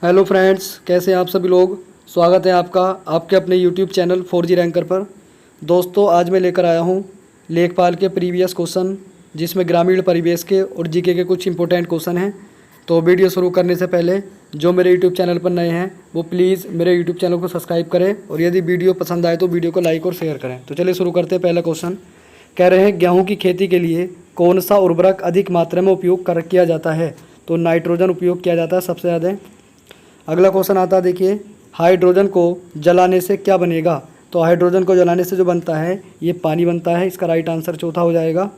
Hello friends, कैसे हैं आप सभी लोग। स्वागत है आपका आपके अपने यूट्यूब चैनल 4G रैंकर पर। दोस्तों, आज मैं लेकर आया हूं लेखपाल के प्रीवियस क्वेश्चन, जिसमें ग्रामीण परिवेश के और जीके के कुछ इंपॉर्टेंट क्वेश्चन हैं। तो वीडियो शुरू करने से पहले जो मेरे यूट्यूब चैनल पर नए हैं वो प्लीज़ मेरे यूट्यूब चैनल को सब्सक्राइब करें, और यदि वीडियो पसंद आए तो वीडियो को लाइक और शेयर करें। तो चलिए शुरू करते हैं। पहला क्वेश्चन कह रहे हैं, गेहूँ की खेती के लिए कौन सा उर्वरक अधिक मात्रा में उपयोग किया जाता है। तो नाइट्रोजन उपयोग किया जाता है सबसे ज़्यादा। अगला क्वेश्चन आता है, देखिए, हाइड्रोजन को जलाने से क्या बनेगा। तो हाइड्रोजन को जलाने से जो बनता है ये पानी बनता है। इसका राइट आंसर चौथा हो जाएगा।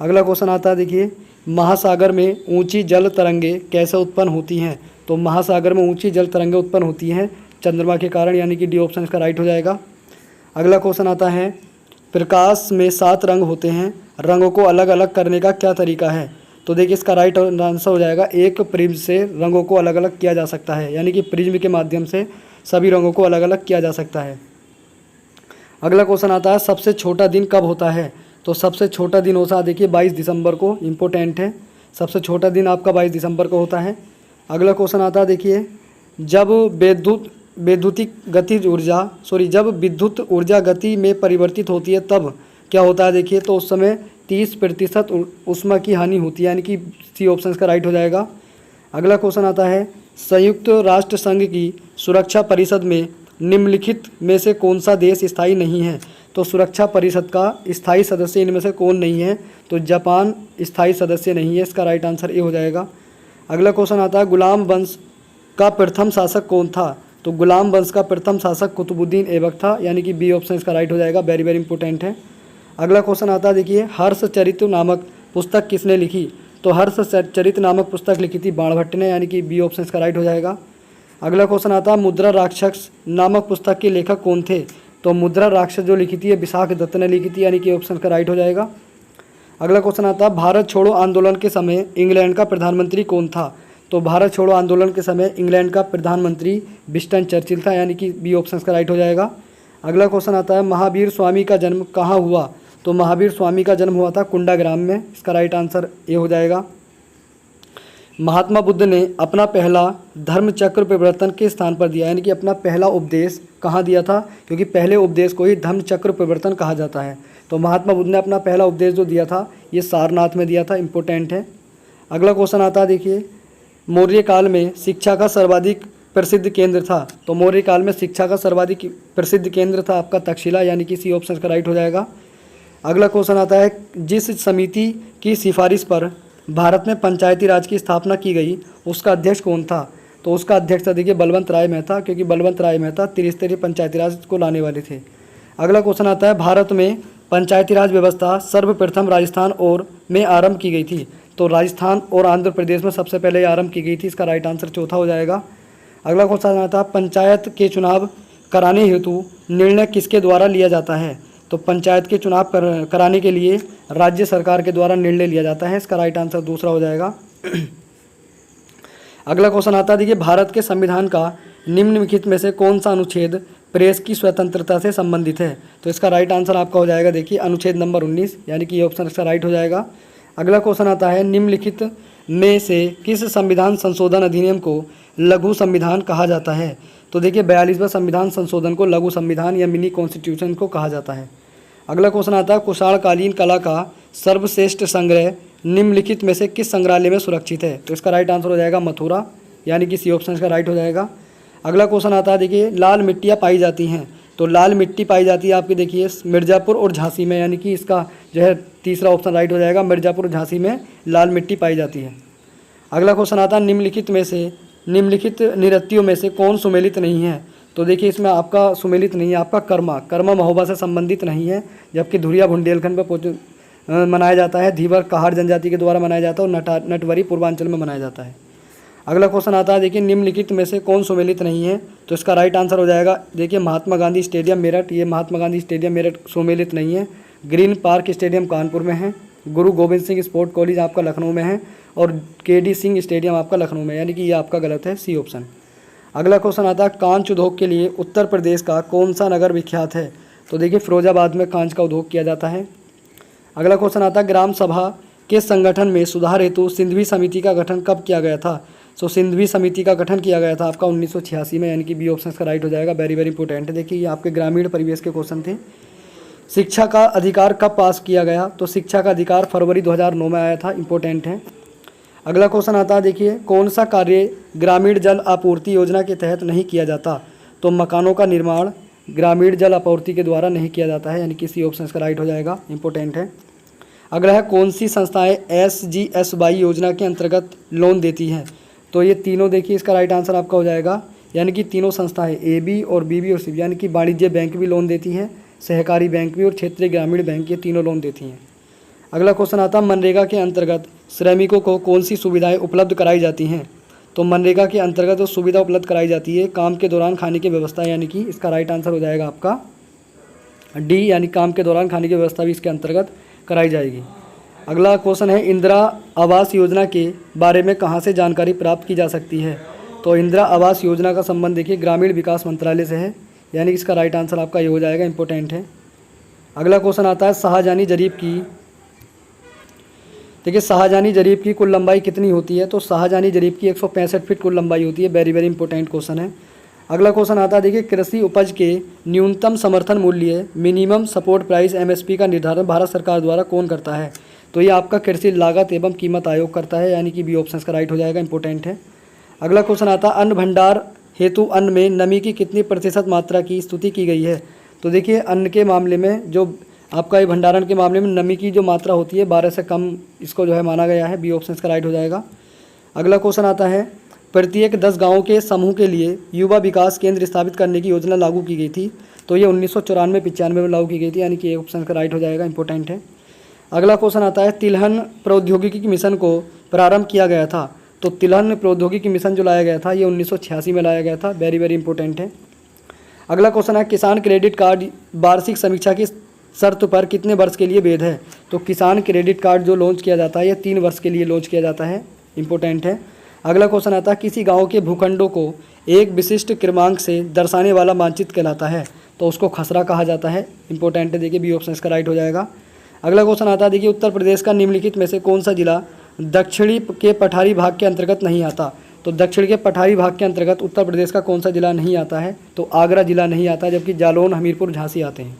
अगला क्वेश्चन आता है, देखिए, महासागर में ऊंची जल तरंगें कैसे उत्पन्न होती हैं। तो महासागर में ऊंची जल तरंगें उत्पन्न होती हैं चंद्रमा के कारण, यानी कि डी ऑप्शन इसका राइट हो जाएगा। अगला क्वेश्चन आता है, प्रकाश में 7 रंग होते हैं, रंगों को अलग अलग करने का क्या तरीका है। तो देखिए इसका राइट आंसर हो जाएगा, एक प्रिज्म से रंगों को अलग अलग किया जा सकता है, यानी कि प्रिज्म के माध्यम से सभी रंगों को अलग अलग किया जा सकता है। अगला क्वेश्चन आता है, सबसे छोटा दिन कब होता है। तो सबसे छोटा दिन होता है, देखिए, 22 दिसंबर को। इम्पोर्टेंट है, सबसे छोटा दिन आपका 22 दिसंबर को होता है। अगला क्वेश्चन आता है, देखिए, जब विद्युत ऊर्जा गति में परिवर्तित होती है तब क्या होता है। देखिए, तो उस समय 30% ऊष्मा की हानि होती है, यानी कि सी ऑप्शन का राइट हो जाएगा। अगला क्वेश्चन आता है, संयुक्त राष्ट्र संघ की सुरक्षा परिषद में निम्नलिखित में से कौन सा देश स्थायी नहीं है। तो सुरक्षा परिषद का स्थायी सदस्य इनमें से कौन नहीं है। तो जापान स्थायी सदस्य नहीं है। इसका राइट आंसर ए हो जाएगा। अगला क्वेश्चन आता है, गुलाम वंश का प्रथम शासक कौन था। तो गुलाम वंश का प्रथम शासक कुतुबुद्दीन ऐबक था, यानी कि बी ऑप्शन इसका राइट हो जाएगा। वेरी वेरी इंपॉर्टेंट है। अगला क्वेश्चन आता है, देखिए, हर्षचरित नामक पुस्तक किसने लिखी। तो हर्षचरित नामक पुस्तक लिखी थी बाणभट्ट ने, यानी कि बी ऑप्शन इसका राइट हो जाएगा। अगला क्वेश्चन आता है, मुद्रा राक्षस नामक पुस्तक के लेखक कौन थे। तो मुद्रा राक्षस जो लिखी थी विशाख दत्त ने लिखी थी, यानी कि ऑप्शन का राइट हो जाएगा। अगला क्वेश्चन आता है, भारत छोड़ो आंदोलन के समय इंग्लैंड का प्रधानमंत्री कौन था। तो भारत छोड़ो आंदोलन के समय इंग्लैंड का प्रधानमंत्री विंस्टन चर्चिल था, यानी कि बी ऑप्शन का राइट हो जाएगा। अगला क्वेश्चन आता है, महावीर स्वामी का जन्म कहाँ हुआ। तो महावीर स्वामी का जन्म हुआ था कुंडाग्राम में। इसका राइट आंसर ए हो जाएगा। महात्मा बुद्ध ने अपना पहला धर्म चक्र परिवर्तन के स्थान पर दिया, यानी कि अपना पहला उपदेश कहाँ दिया था, क्योंकि पहले उपदेश को ही धर्म चक्र परिवर्तन कहा जाता है। तो महात्मा बुद्ध ने अपना पहला उपदेश जो दिया था ये सारनाथ में दिया था। इंपॉर्टेंट है। अगला क्वेश्चन आता है, देखिए, मौर्य काल में शिक्षा का सर्वाधिक प्रसिद्ध केंद्र था। तो मौर्य काल में शिक्षा का सर्वाधिक प्रसिद्ध केंद्र था आपका तक्षशिला, यानी कि सी ऑप्शन का राइट हो जाएगा। अगला क्वेश्चन आता है, जिस समिति की सिफारिश पर भारत में पंचायती राज की स्थापना की गई उसका अध्यक्ष कौन था। तो उसका अध्यक्ष था, देखिए, बलवंत राय मेहता, क्योंकि बलवंत राय मेहता त्रिस्तरीय पंचायती राज को लाने वाले थे। अगला क्वेश्चन आता है, भारत में पंचायती राज व्यवस्था सर्वप्रथम राजस्थान और में आरंभ की गई थी। तो राजस्थान और आंध्र प्रदेश में सबसे पहले आरंभ की गई थी। इसका राइट आंसर चौथा हो जाएगा। अगला क्वेश्चन आता है, पंचायत के चुनाव कराने हेतु निर्णय किसके द्वारा लिया जाता है। तो पंचायत के चुनाव कराने के लिए राज्य सरकार के द्वारा निर्णय लिया जाता है। इसका राइट आंसर दूसरा हो जाएगा। अगला क्वेश्चन आता है, देखिए, भारत के संविधान का निम्नलिखित में से कौन सा अनुच्छेद प्रेस की स्वतंत्रता से संबंधित है। तो इसका राइट आंसर आपका हो जाएगा, देखिए, अनुच्छेद नंबर 19, यानी कि ये ऑप्शन इसका राइट हो जाएगा। अगला क्वेश्चन आता है, निम्नलिखित में से किस संविधान संशोधन अधिनियम को लघु संविधान कहा जाता है। तो देखिए, 42वां संविधान संशोधन को लघु संविधान या मिनी कॉन्स्टिट्यूशन को कहा जाता है। अगला क्वेश्चन आता है, कुशाणकालीन कला का सर्वश्रेष्ठ संग्रह निम्नलिखित में से किस संग्रहालय में सुरक्षित है। तो इसका राइट आंसर हो जाएगा मथुरा, यानी कि सी ऑप्शन इसका राइट हो जाएगा। अगला क्वेश्चन आता है, देखिए, लाल मिट्टियाँ पाई जाती हैं। तो लाल मिट्टी पाई जाती है आपकी, देखिए, मिर्ज़ापुर और झांसी में, यानी कि इसका जो है तीसरा ऑप्शन राइट हो जाएगा। मिर्ज़ापुर और झांसी में लाल मिट्टी पाई जाती है। अगला क्वेश्चन आता है, निम्नलिखित नृत्यों में से कौन सुमेलित नहीं है। तो देखिए, इसमें आपका सुमेलित नहीं है आपका कर्मा महोबा से संबंधित नहीं है, जबकि धुरिया बुंदेलखंड पर मनाया जाता है, धीवर कहार जनजाति के द्वारा मनाया जाता है, और नटवरी पूर्वांचल में मनाया जाता है। अगला क्वेश्चन आता है, देखिए, निम्नलिखित में से कौन सुमेलित नहीं है। तो इसका राइट आंसर हो जाएगा, देखिए, महात्मा गांधी स्टेडियम मेरठ। ये महात्मा गांधी स्टेडियम मेरठ सुमेलित नहीं है। ग्रीन पार्क स्टेडियम कानपुर में है। गुरु गोविंद सिंह स्पोर्ट कॉलेज आपका लखनऊ में है, और केडी सिंह स्टेडियम आपका लखनऊ में, यानी कि ये आपका गलत है, सी ऑप्शन। अगला क्वेश्चन आता है, कांच उद्योग के लिए उत्तर प्रदेश का कौन सा नगर विख्यात है। तो देखिए, फिरोजाबाद में कांच का उद्योग किया जाता है। अगला क्वेश्चन आता है, ग्राम सभा के संगठन में सुधार हेतु सिंधवी समिति का गठन कब किया गया था। सो सिंधवी समिति का गठन किया गया था आपका 1986 में, यानी कि बी ऑप्शन का राइट हो जाएगा। वेरी वेरी इंपॉर्टेंट है। देखिए ये आपके ग्रामीण परिवेश के क्वेश्चन थे। शिक्षा का अधिकार कब पास किया गया? तो शिक्षा का अधिकार फरवरी 2009 में आया था। इंपॉर्टेंट है। अगला क्वेश्चन आता है, देखिए कौन सा कार्य ग्रामीण जल आपूर्ति योजना के तहत नहीं किया जाता? तो मकानों का निर्माण ग्रामीण जल आपूर्ति के द्वारा नहीं किया जाता है, यानी कि सी ऑप्शन का राइट हो जाएगा। इंपॉर्टेंट है। अगला है, कौन सी संस्थाएं SGSY योजना के अंतर्गत लोन देती हैं? तो ये तीनों देखिए इसका राइट आंसर आपका हो जाएगा, यानी कि तीनों संस्थाएं AB और BB और CB, यानी कि वाणिज्य बैंक भी लोन देती है, सहकारी बैंक भी और क्षेत्रीय ग्रामीण बैंक, ये तीनों लोन देती हैं। अगला क्वेश्चन आता है, मनरेगा के अंतर्गत श्रमिकों को कौन सी सुविधाएं उपलब्ध कराई जाती हैं? तो मनरेगा के अंतर्गत जो सुविधा उपलब्ध कराई जाती है काम के दौरान खाने की व्यवस्था, यानी कि इसका राइट आंसर हो जाएगा आपका D, यानी काम के दौरान खाने की व्यवस्था भी इसके अंतर्गत कराई जाएगी। अगला क्वेश्चन है, इंदिरा आवास योजना के बारे में कहाँ से जानकारी प्राप्त की जा सकती है? तो इंदिरा आवास योजना का संबंध देखिए ग्रामीण विकास मंत्रालय से है, यानी कि इसका राइट आंसर आपका ये हो जाएगा। इंपॉर्टेंट है। अगला क्वेश्चन आता है, शाहजहानी जरीब की, देखिए शाहजहानी जरीब की कुल लंबाई कितनी होती है? तो शाहजहानी जरीब की 165 फीट कुल लंबाई होती है। वेरी वेरी इंपॉर्टेंट क्वेश्चन है। अगला क्वेश्चन आता है, देखिए कृषि उपज के न्यूनतम समर्थन मूल्य मिनिमम सपोर्ट प्राइस MSP का निर्धारण भारत सरकार द्वारा कौन करता है? तो ये आपका कृषि लागत एवं कीमत आयोग करता है, यानी कि बी ऑप्शन का राइट हो जाएगा। इंपॉर्टेंट है। अगला क्वेश्चन आता है, अन्न भंडार हेतु अन्न में नमी की कितनी प्रतिशत मात्रा की स्तुति की गई है? तो देखिए अन्न के मामले में जो आपका ये भंडारण के मामले में नमी की जो मात्रा होती है 12 से कम इसको जो है माना गया है। बी ऑप्शन का राइट हो जाएगा। अगला क्वेश्चन आता है, प्रत्येक 10 गाँवों के समूह के लिए युवा विकास केंद्र स्थापित करने की योजना लागू की गई थी। तो ये 1994-95 में लागू की गई थी, यानी कि ए ऑप्शन का राइट हो जाएगा। इंपॉर्टेंट है। अगला क्वेश्चन आता है, तिलहन प्रौद्योगिकी मिशन को प्रारंभ किया गया था। तो तिलहन प्रौद्योगिकी मिशन जो लाया गया था ये 1986 में लाया गया था। वेरी वेरी इंपॉर्टेंट है। अगला क्वेश्चन है, किसान क्रेडिट कार्ड वार्षिक समीक्षा की शर्त पर कितने वर्ष के लिए वैध है? तो किसान क्रेडिट कार्ड जो लॉन्च किया जाता है ये 3 वर्ष के लिए लॉन्च किया जाता है। इंपॉर्टेंट है। अगला क्वेश्चन आता है, किसी गांव के भूखंडों को एक विशिष्ट क्रमांक से दर्शाने वाला मानचित्र कहलाता है। तो उसको खसरा कहा जाता है। इंपॉर्टेंट है। देखिए बी ऑप्शन इसका राइट हो जाएगा। अगला क्वेश्चन आता है, देखिए उत्तर प्रदेश का निम्नलिखित में से कौन सा जिला दक्षिणी के पठारी भाग के अंतर्गत नहीं आता? तो दक्षिण के पठारी भाग के अंतर्गत उत्तर प्रदेश का कौन सा जिला नहीं आता है? तो आगरा जिला नहीं आता, जबकि जालौन, हमीरपुर, झांसी आते हैं।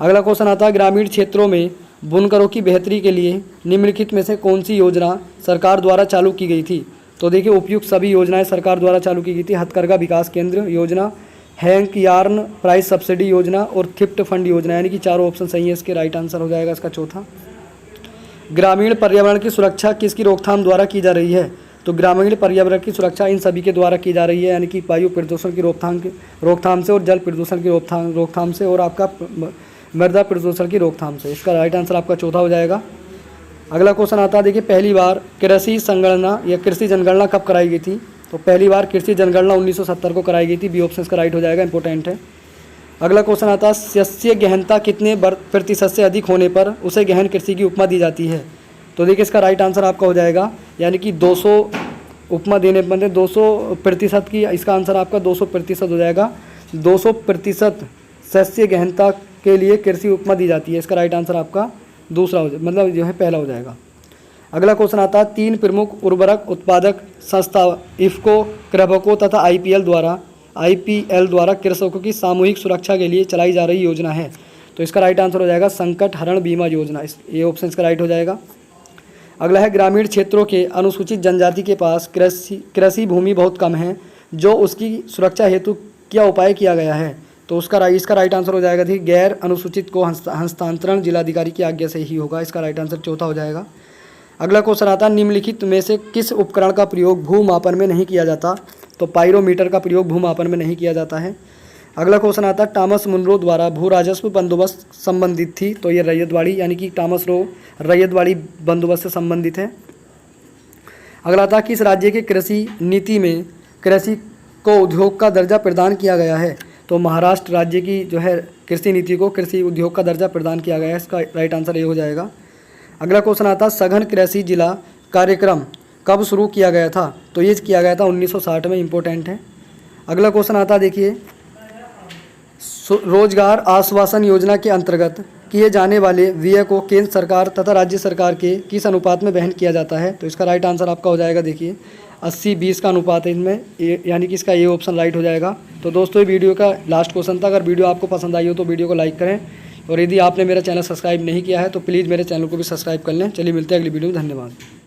अगला क्वेश्चन आता है, ग्रामीण क्षेत्रों में बुनकरों की बेहतरी के लिए निम्नलिखित में से कौन सी योजना सरकार द्वारा चालू की गई थी? तो देखिए उपयुक्त सभी योजनाएं सरकार द्वारा चालू की गई थी। हथकरघा विकास केंद्र योजना, हैंक यार्न प्राइस सब्सिडी योजना और थ्रिफ्ट फंड योजना, यानी कि चारों ऑप्शन सही है। इसके राइट आंसर हो जाएगा इसका चौथा। ग्रामीण पर्यावरण की सुरक्षा किसकी रोकथाम द्वारा की जा रही है? तो ग्रामीण पर्यावरण की सुरक्षा इन सभी के द्वारा की जा रही है, यानी कि वायु प्रदूषण की रोकथाम से और जल प्रदूषण की रोकथाम से और आपका मृदा प्रदूषण की रोकथाम से। इसका राइट आंसर आपका चौथा हो जाएगा। अगला क्वेश्चन आता है, देखिए पहली बार कृषि संगणना या कृषि जनगणना कब कराई गई थी? तो पहली बार कृषि जनगणना 1970 को कराई गई थी। बी ऑप्शन का राइट हो जाएगा। इंपॉर्टेंट है। अगला क्वेश्चन आता है, शस्य गहनता कितने प्रतिशत से अधिक होने पर उसे गहन कृषि की उपमा दी जाती है? तो देखिए इसका राइट आंसर आपका हो जाएगा, यानी कि 200 उपमा देने पर 200% की, इसका आंसर आपका 200% हो जाएगा। 200% शस्य गहनता के लिए कृषि उपमा दी जाती है। इसका राइट आंसर आपका दूसरा हो जाएगा, मतलब जो है पहला हो जाएगा। अगला क्वेश्चन आता है, 3 प्रमुख उर्वरक उत्पादक संस्था इफ्को, क्रभको तथा IPL द्वारा कृषकों की सामूहिक सुरक्षा के लिए चलाई जा रही योजना है। तो इसका राइट आंसर हो जाएगा संकट हरण बीमा योजना। ये ऑप्शन इसका राइट हो जाएगा। अगला है, ग्रामीण क्षेत्रों के अनुसूचित जनजाति के पास कृषि भूमि बहुत कम है, जो उसकी सुरक्षा हेतु क्या उपाय किया गया है? तो इसका राइट आंसर हो जाएगा थी गैर अनुसूचित को हस्तांतरण जिलाधिकारी की आज्ञा से ही होगा। इसका राइट आंसर चौथा हो जाएगा। अगला क्वेश्चन आता है, निम्नलिखित में से किस उपकरण का प्रयोग भूमापन में नहीं किया जाता? तो पायरोमीटर का प्रयोग भूमापन में नहीं किया जाता है। अगला क्वेश्चन आता है, टॉमस मुनरो द्वारा भू राजस्व बंदोबस्त संबंधित थी। तो ये रैयतवाड़ी, यानी कि टॉमस रो रैयतवाड़ी बंदोबस्त से संबंधित है। अगला आता है, किस राज्य की कृषि नीति में कृषि को उद्योग का दर्जा प्रदान किया गया है? तो महाराष्ट्र राज्य की जो है कृषि नीति को कृषि उद्योग का दर्जा प्रदान किया गया है। इसका राइट आंसर ये हो जाएगा। अगला क्वेश्चन आता है, सघन कृषि जिला कार्यक्रम कब शुरू किया गया था? तो ये किया गया था 1960 में। इंपॉर्टेंट है। अगला क्वेश्चन आता है, देखिए रोजगार आश्वासन योजना के अंतर्गत किए जाने वाले व्यय को केंद्र सरकार तथा राज्य सरकार के किस अनुपात में वहन किया जाता है? तो इसका राइट आंसर आपका हो जाएगा, देखिए 80-20 का अनुपात है इनमें, यानी कि इसका ये ऑप्शन राइट हो जाएगा। तो दोस्तों ये वीडियो का लास्ट क्वेश्चन था। अगर वीडियो आपको पसंद आई हो तो वीडियो को लाइक करें, और यदि आपने मेरा चैनल सब्सक्राइब नहीं किया है तो प्लीज़ मेरे चैनल को भी सब्सक्राइब कर लें। चलिए मिलते हैं अगली वीडियो में, धन्यवाद।